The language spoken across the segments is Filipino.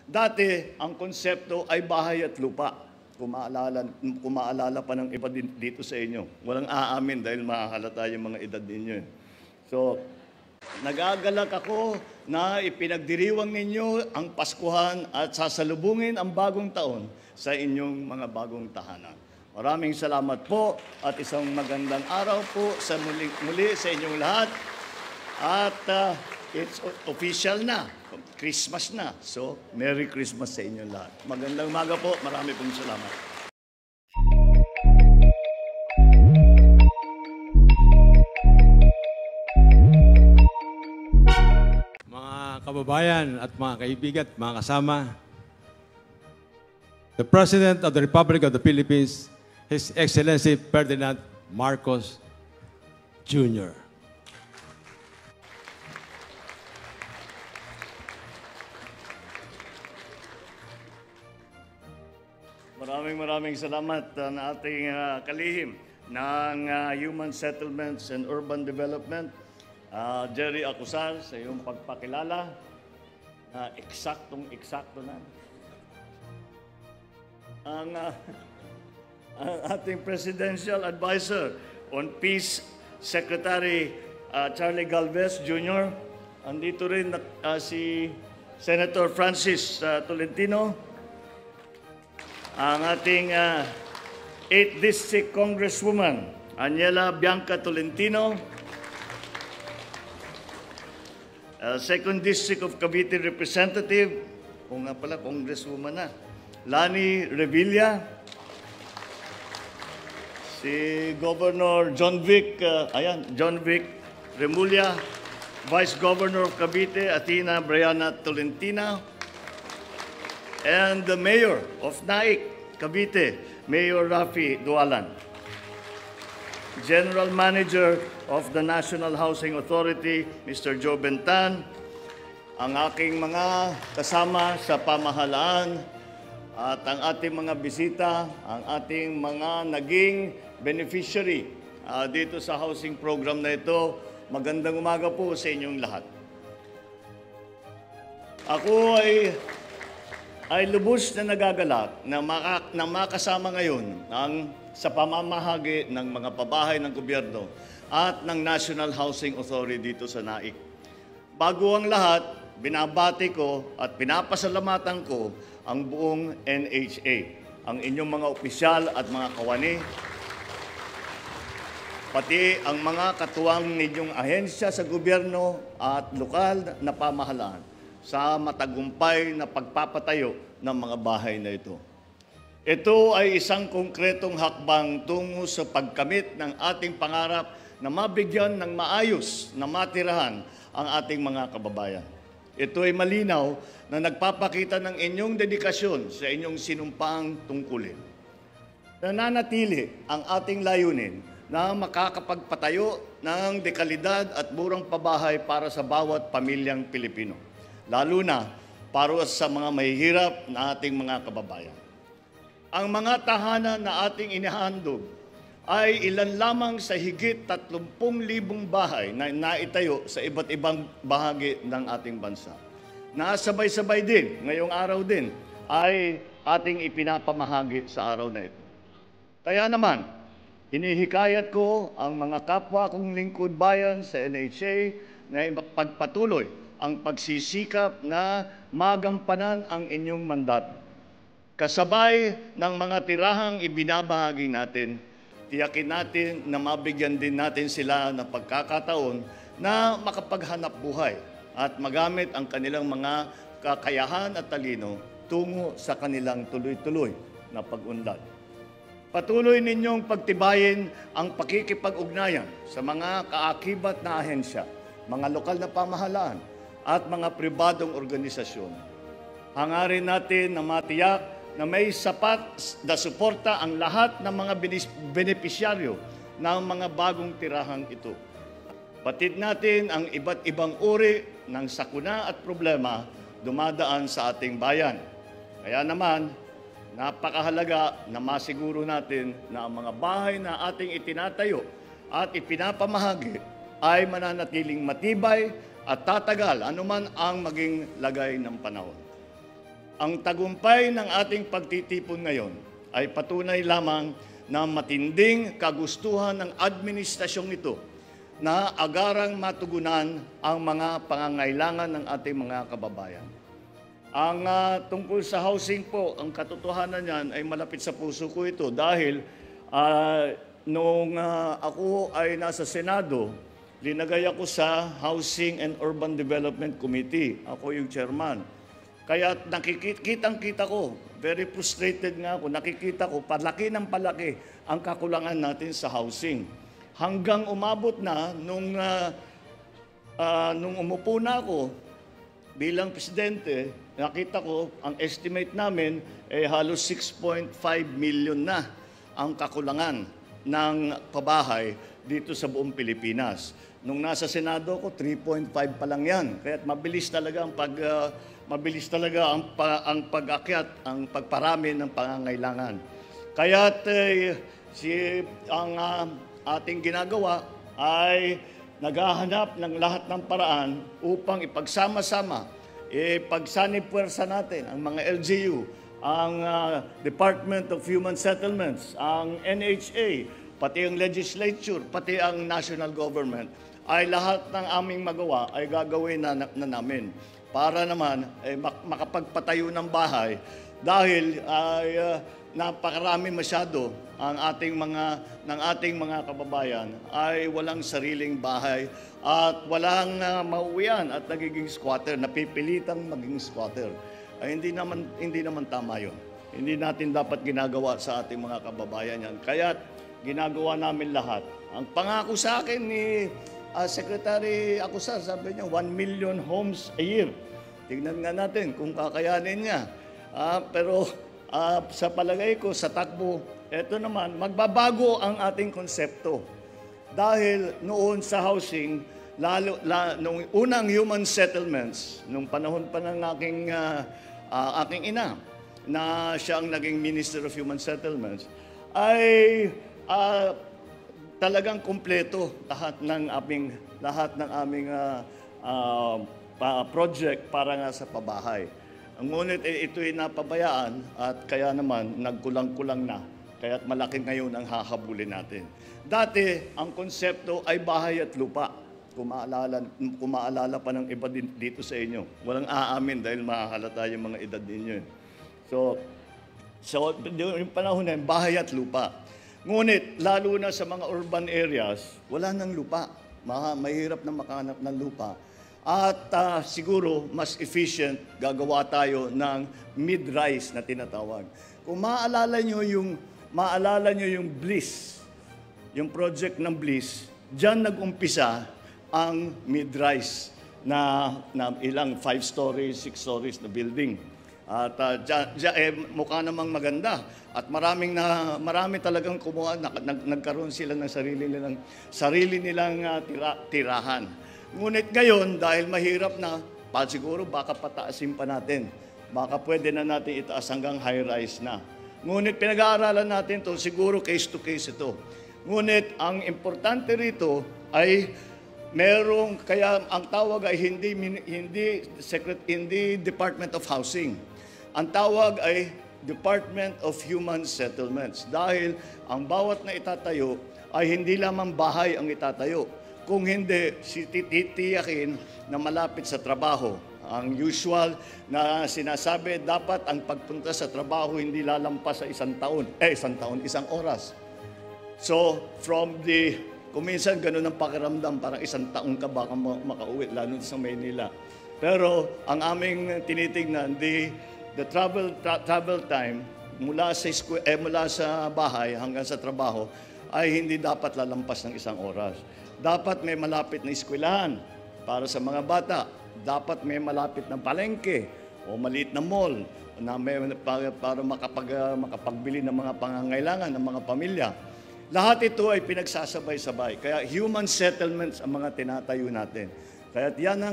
Dati, ang konsepto ay bahay at lupa. Kung maalala pa ng iba dito sa inyo. Walang aamin dahil mahahalata yung mga edad ninyo. So, nagagalak ako na ipinagdiriwang ninyo ang Paskuhan at sasalubungin ang bagong taon sa inyong mga bagong tahanan. Maraming salamat po at isang magandang araw po sa muli sa inyong lahat. At it's official na. Christmas na. So, Merry Christmas sa inyong lahat. Magandang umaga po. Marami pong salamat. Mga kababayan at mga kaibigan at mga kasama, the President of the Republic of the Philippines, His Excellency Ferdinand Marcos Jr. Maraming salamat na ating kalihim ng Human Settlements and Urban Development, Jerry Acusar, sa iyong pagpakilala. Eksaktong-eksakto na. Ang ating Presidential Advisor on Peace, Secretary Charlie Galvez Jr. Andito rin si Senator Francis Tolentino. Ang ating 8th District Congresswoman, Aniela Bianca Tolentino. 2nd District of Cavite Representative, kung nga pala, Congresswoman na, Lani Revilla. Si Governor John Vic Remulla. Vice Governor of Cavite, Athena Briana Tolentino. And the Mayor of Naik, Cavite, Mayor Rafi Dualan. General Manager of the National Housing Authority, Mr. Joe Bentan. Ang aking mga kasama sa pamahalaan at ang ating mga bisita, ang ating mga naging beneficiary dito sa housing program na ito. Magandang umaga po sa inyong lahat. Ako ay lubos na nagagalak na makasama ngayon sa pamamahagi ng mga pabahay ng gobyerno at ng National Housing Authority dito sa Naik. Bago ang lahat, binabati ko at pinapasalamatan ko ang buong NHA, ang inyong mga opisyal at mga kawani, pati ang mga katuwang ninyong ahensya sa gobyerno at lokal na pamahalaan sa matagumpay na pagpapatayo ng mga bahay na ito. Ito ay isang konkretong hakbang tungo sa pagkamit ng ating pangarap na mabigyan ng maayos na matirahan ang ating mga kababayan. Ito ay malinaw na nagpapakita ng inyong dedikasyon sa inyong sinumpaang tungkulin. Nananatili ang ating layunin na makakapagpatayo ng dekalidad at murang pabahay para sa bawat pamilyang Pilipino, lalo na para sa mga mahihirap na ating mga kababayan. Ang mga tahanan na ating inihandog ay ilan lamang sa higit 30,000 bahay na naitayo sa iba't ibang bahagi ng ating bansa. Nasabay-sabay din, ngayong araw din, ay ating ipinapamahagi sa araw na ito. Kaya naman, hinihikayat ko ang mga kapwa kong lingkod bayan sa NHA na pagpatuloy ang pagsisikap na magampanan ang inyong mandato. Kasabay ng mga tirahang ibinabahagi natin, tiyakin natin na mabigyan din natin sila ng pagkakataon na makapaghanap buhay at magamit ang kanilang mga kakayahan at talino tungo sa kanilang tuloy-tuloy na pag-unlad. Patuloy ninyong pagtibayin ang pakikipag-ugnayan sa mga kaakibat na ahensya, mga lokal na pamahalaan at mga pribadong organisasyon. Hangarin natin na matiyak na may sapat na suporta ang lahat ng mga benepisyaryo ng mga bagong tirahang ito. Batid natin ang iba't ibang uri ng sakuna at problema dumadaan sa ating bayan. Kaya naman, napakahalaga na masiguro natin na ang mga bahay na ating itinatayo at ipinapamahagi ay mananatiling matibay at tatagal anuman ang maging lagay ng panahon. ang tagumpay ng ating pagtitipon ngayon ay patunay lamang na matinding kagustuhan ng administrasyong ito na agarang matugunan ang mga pangangailangan ng ating mga kababayan. Ang tungkol sa housing po, ang katotohanan niyan ay malapit sa puso ko ito dahil noong ako ay nasa Senado, linagay ako sa Housing and Urban Development Committee. Ako yung chairman. Kaya nakikitang-kita ko, very frustrated nga ako, nakikita ko, palaki ng palaki ang kakulangan natin sa housing. Hanggang umabot na nung umupo na ako bilang presidente, nakita ko ang estimate namin ay halos 6.5 million na ang kakulangan ng pabahay dito sa buong Pilipinas. Nung nasa Senado ko, 3.5 pa lang yan. Kaya mabilis talaga ang pag-akyat, ang pagparami ng pangangailangan. Kaya ang ating ginagawa ay naghahanap ng lahat ng paraan upang ipagsama-sama, ipagsanib-puwersa natin ang mga LGU, ang Department of Human Settlements, ang NHA, pati ang legislature, pati ang national government, ay lahat ng aming magawa ay gagawin na namin para naman makapagpatayo ng bahay dahil ay napakarami masyado ang ating mga kababayan ay walang sariling bahay at walang mauwian at nagiging squatter, napipilitang maging squatter. Ay hindi naman tama 'yon. Hindi natin dapat ginagawa sa ating mga kababayan yan. Kaya ginagawa namin lahat. Ang pangako sa akin ni Secretary Acosar, sabi niya 1 million homes a year. Tingnan nga natin kung kakayanin niya. Pero sa palagay ko, sa takbo, eto naman, magbabago ang ating konsepto. Dahil noon sa housing, nung unang human settlements, nung panahon pa ng aking ina, na siya ang naging Minister of Human Settlements, ay talagang kumpleto lahat ng aming project para nga sa pabahay. Ngunit ito'y napabayaan at kaya naman nagkulang-kulang na. Kaya't malaki ngayon ang hahabulin natin. Dati, ang konsepto ay bahay at lupa. Kung maalala pa ng iba dito sa inyo. Walang aamin dahil mahahalata yung mga edad ninyo. So yung panahon na yun, bahay at lupa. Ngunit, lalo na sa mga urban areas, wala nang lupa. Mahirap na makahanap ng lupa. At siguro, mas efficient, gagawa tayo ng mid-rise na tinatawag. Kung maalala nyo yung Bliss, yung project ng Bliss, dyan nag-umpisa ang mid-rise na ilang 5 stories, 6 stories na building. At mukha namang maganda. At marami talagang kumuha, nagkaroon sila ng sarili nilang tirahan. Ngunit ngayon, dahil mahirap na, siguro baka pataasin pa natin. Baka pwede na natin itaas hanggang high-rise na. Ngunit pinag-aaralan natin to, siguro case-to-case ito. Ngunit ang importante rito ay kaya ang tawag ay hindi Department of Housing. Ang tawag ay Department of Human Settlements. Dahil ang bawat na itatayo ay hindi lamang bahay ang itatayo. Kung hindi, titiyakin na malapit sa trabaho. Ang usual na sinasabi, dapat ang pagpunta sa trabaho hindi lalampas sa isang oras. So, kung minsan ganun ang pakiramdam, parang isang taon ka baka makauwi, lalo sa Maynila. Pero ang aming tinitingnan, the travel time mula sa bahay hanggang sa trabaho ay hindi dapat lalampas ng isang oras. Dapat may malapit na eskwelahan para sa mga bata. Dapat may malapit na palengke o maliit na mall para makapagbili ng mga pangangailangan ng mga pamilya. Lahat ito ay pinagsasabay-sabay. Kaya human settlements ang mga tinatayo natin. Kaya yan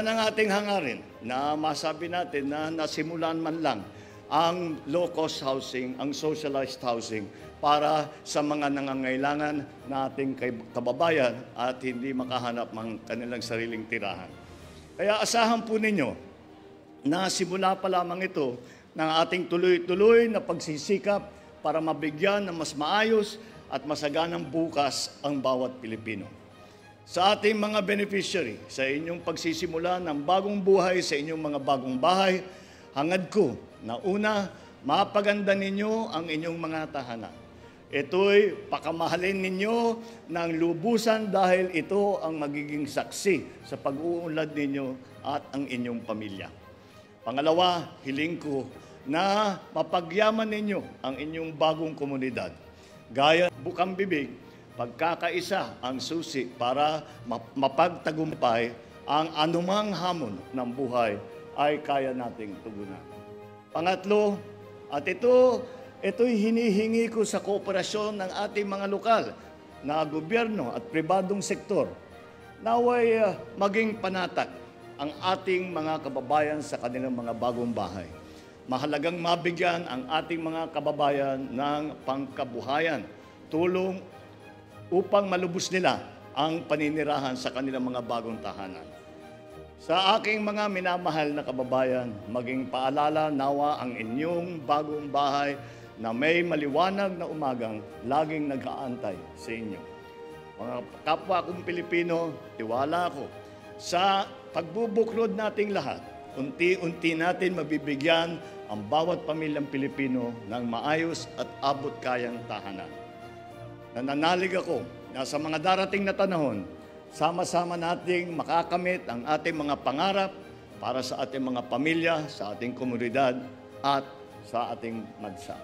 ang ating hangarin na masabi natin na nasimulan man lang ang low-cost housing, ang socialized housing para sa mga nangangailangan nating kababayan at hindi makahanap ng kanilang sariling tirahan. Kaya asahan po ninyo na simula pa lamang ito ng ating tuloy-tuloy na pagsisikap para mabigyan ng mas maayos at masaganang bukas ang bawat Pilipino. Sa ating mga beneficiary, sa inyong pagsisimula ng bagong buhay sa inyong mga bagong bahay, hangad ko na una, mapaganda ninyo ang inyong mga tahanan. Ito'y pakamahalin ninyo ng lubusan dahil ito ang magiging saksi sa pag-uunlad ninyo at ang inyong pamilya. Pangalawa, hiling ko na mapagyaman ninyo ang inyong bagong komunidad. Gaya bukang bibig, pagkakaisa ang susi para mapagtagumpay ang anumang hamon ng buhay ay kaya nating tugunan. Pangatlo, at ito'y hinihingi ko sa kooperasyon ng ating mga lokal na gobyerno at pribadong sektor. Naway maging panatag ang ating mga kababayan sa kanilang mga bagong bahay. Mahalagang mabigyan ang ating mga kababayan ng pangkabuhayan, tulong upang malubos nila ang paninirahan sa kanilang mga bagong tahanan. Sa aking mga minamahal na kababayan, maging paalala nawa ang inyong bagong bahay na may maliwanag na umagang laging nag-aantay sa inyo. Mga kapwa kong Pilipino, tiwala ako sa pagbubuklod nating lahat, unti-unti natin mabibigyan ang bawat pamilyang Pilipino ng maayos at abot-kayang tahanan. Nananalig ako na sa mga darating na panahon, sama-sama nating makakamit ang ating mga pangarap para sa ating mga pamilya, sa ating komunidad at sa ating bansa.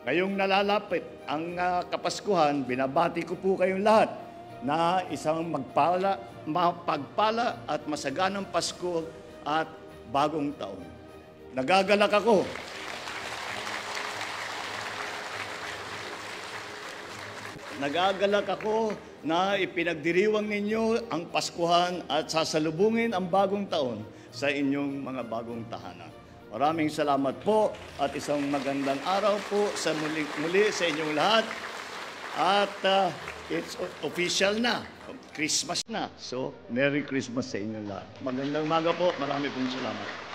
Ngayong nalalapit ang Kapaskuhan, binabati ko po kayong lahat na isang mapagpala at masaganang Pasko at bagong taon. Nagagalak ako na ipinagdiriwang ninyo ang Paskuhan at sasalubungin ang bagong taon sa inyong mga bagong tahanan. Maraming salamat po at isang magandang araw po sa muli sa inyong lahat. At it's official na, Christmas na. So, Merry Christmas sa inyong lahat. Magandang umaga po, marami pong salamat.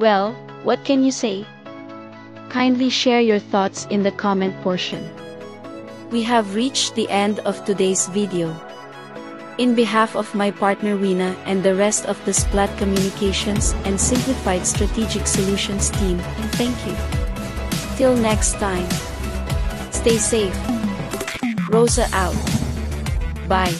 Well, what can you say? Kindly share your thoughts in the comment portion. We have reached the end of today's video. In behalf of my partner Wina and the rest of the Splat Communications and Simplified Strategic Solutions team, thank you. Till next time. Stay safe. Rosa out. Bye.